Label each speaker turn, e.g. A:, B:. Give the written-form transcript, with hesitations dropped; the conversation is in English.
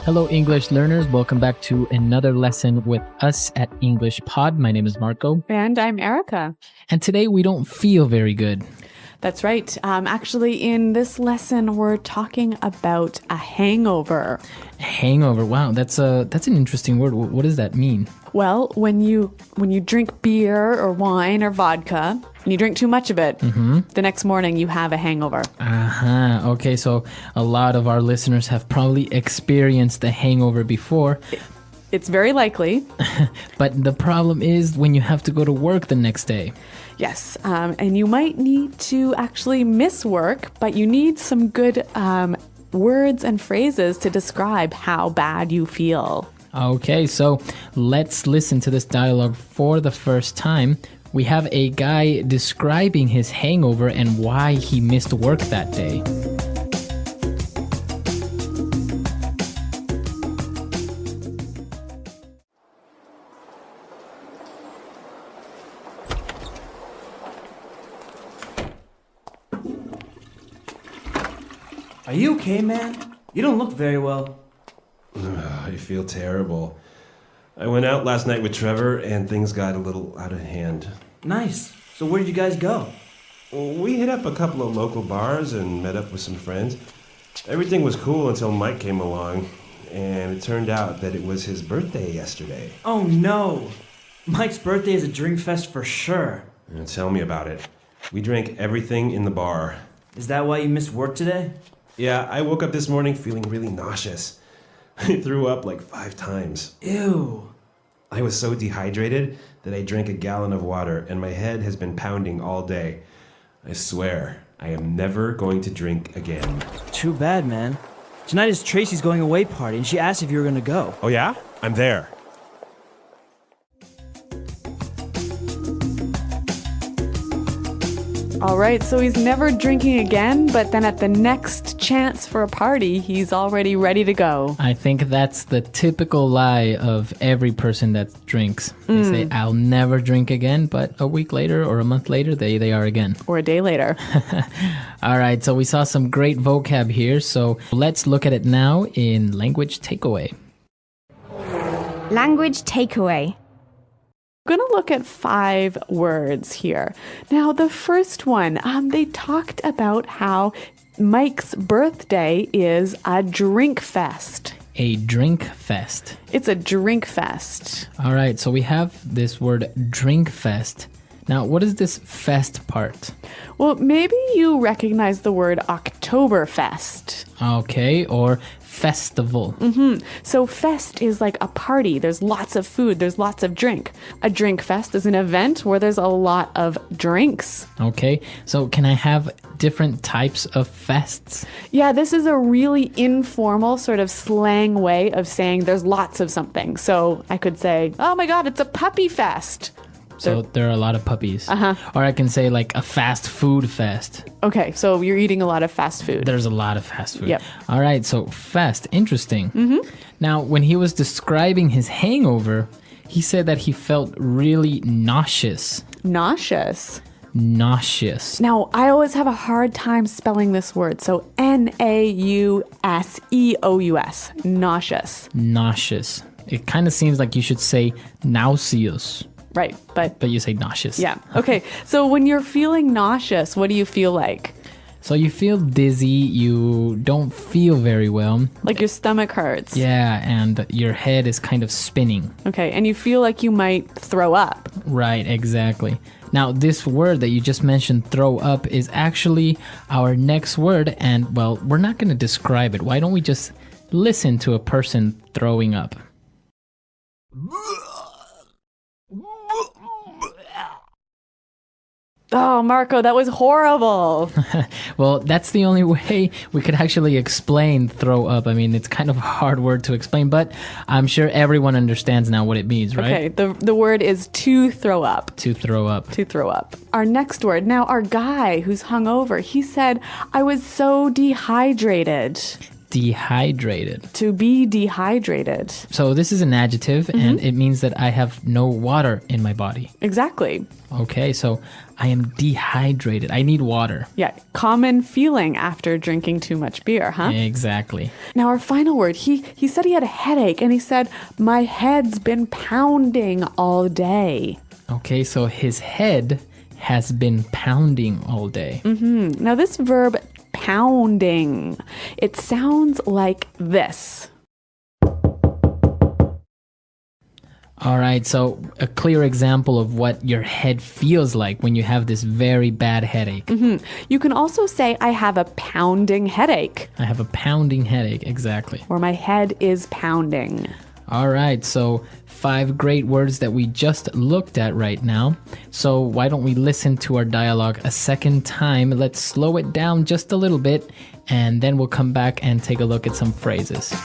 A: Hello, English learners. Welcome back to another lesson with us at English Pod. My name is Marco.
B: And I'm Erica.
A: And today we don't feel very good.
B: That's right. Actually, in this lesson, we're talking about a hangover.
A: Hangover. Wow, that's an interesting word. What does that mean?
B: Well, when you drink beer or wine or vodka and you drink too much of it, the next morning you have a hangover.
A: Okay, so a lot of our listeners have probably experienced a hangover before.
B: It's very likely.
A: But the problem is when you have to go to work the next day.
B: Yes, and you might need to actually miss work, but you need some good words and phrases to describe how bad you feel.
A: Okay, so let's listen to this dialogue for the first time. We have a guy describing his hangover and why he missed work that day.
C: Are you okay, man? You don't look very well.
D: I feel terrible. I went out last night with Trevor and things got a little out of hand.
C: Nice. So where did you guys go?
D: We hit up a couple of local bars and met up with some friends. Everything was cool until Mike came along, and it turned out that it was his birthday yesterday.
C: Oh no! Mike's birthday is a drink fest for sure.
D: Tell me about it. We drank everything in the bar.
C: Is that why you missed work today?
D: Yeah, I woke up this morning feeling really nauseous. I threw up like 5 times.
C: Ew.
D: I was so dehydrated that I drank a gallon of water and my head has been pounding all day. I swear, I am never going to drink again.
C: Too bad, man. Tonight is Tracy's going away party and she asked if you were going to go.
D: Oh yeah? I'm there.
B: All right, so he's never drinking again, but then at the next chance for a party, he's already ready to go.
A: I think that's the typical lie of every person that drinks. They say, I'll never drink again, but a week later or a month later, they are again.
B: Or a day later.
A: All right, so we saw some great vocab here, so let's look at it now in Language Takeaway.
E: Language takeaway.
B: We're going to look at 5 words here. Now, the first one, they talked about how Mike's birthday is a drink fest.
A: A drink fest.
B: It's a drink fest.
A: All right, so we have this word drink fest. Now, what is this fest part?
B: Well, maybe you recognize the word Oktoberfest.
A: Okay, or festival.
B: So fest is like a party. There's lots of food. There's lots of drink. A drink fest is an event where there's a lot of drinks.
A: Okay, so can I have different types of fests?
B: Yeah, this is a really informal sort of slang way of saying there's lots of something. So I could say, oh my God, it's a puppy fest.
A: So there are a lot of puppies. Or I can say like a fast food fest.
B: Okay, so you're eating a lot of fast food.
A: There's a lot of fast food.
B: Yep.
A: All right, so fest, interesting. Now, when he was describing his hangover, he said that he felt really nauseous.
B: Nauseous.
A: Nauseous.
B: Now, I always have a hard time spelling this word. So Nauseous. Nauseous.
A: Nauseous. It kind of seems like you should say nauseous.
B: Right, but
A: you say nauseous.
B: Yeah. Okay. So when you're feeling nauseous, what do you feel like?
A: So you feel dizzy, you don't feel very well.
B: Like your stomach hurts.
A: Yeah, and your head is kind of spinning.
B: Okay, and you feel like you might throw up.
A: Right, exactly. Now, this word that you just mentioned, throw up, is actually our next word, and, well, we're not going to describe it. Why don't we just listen to a person throwing up?
B: Oh, Marco, that was horrible.
A: Well, that's the only way we could actually explain throw up. I mean, it's kind of a hard word to explain, but I'm sure everyone understands now what it means, right?
B: Okay, the word is to throw up.
A: To throw up.
B: To throw up. Our next word. Now, our guy who's hungover, he said, I was so dehydrated.
A: Dehydrated.
B: To be dehydrated.
A: So this is an adjective, and it means that I have no water in my body.
B: Exactly.
A: Okay, so I am dehydrated. I need water.
B: Yeah, common feeling after drinking too much beer, huh?
A: Exactly.
B: Now our final word, he said he had a headache, and he said, my head's been pounding all day.
A: Okay, so his head has been pounding all day.
B: Now this verb, pounding, it sounds like this.
A: All right, so a clear example of what your head feels like when you have this very bad headache.
B: You can also say, I have a pounding headache,
A: I have a pounding headache, exactly.
B: or my head is pounding.
A: All right, so 5 great words that we just looked at right now. So why don't we listen to our dialogue a second time? Let's slow it down just a little bit, and then we'll come back and take a look at some phrases.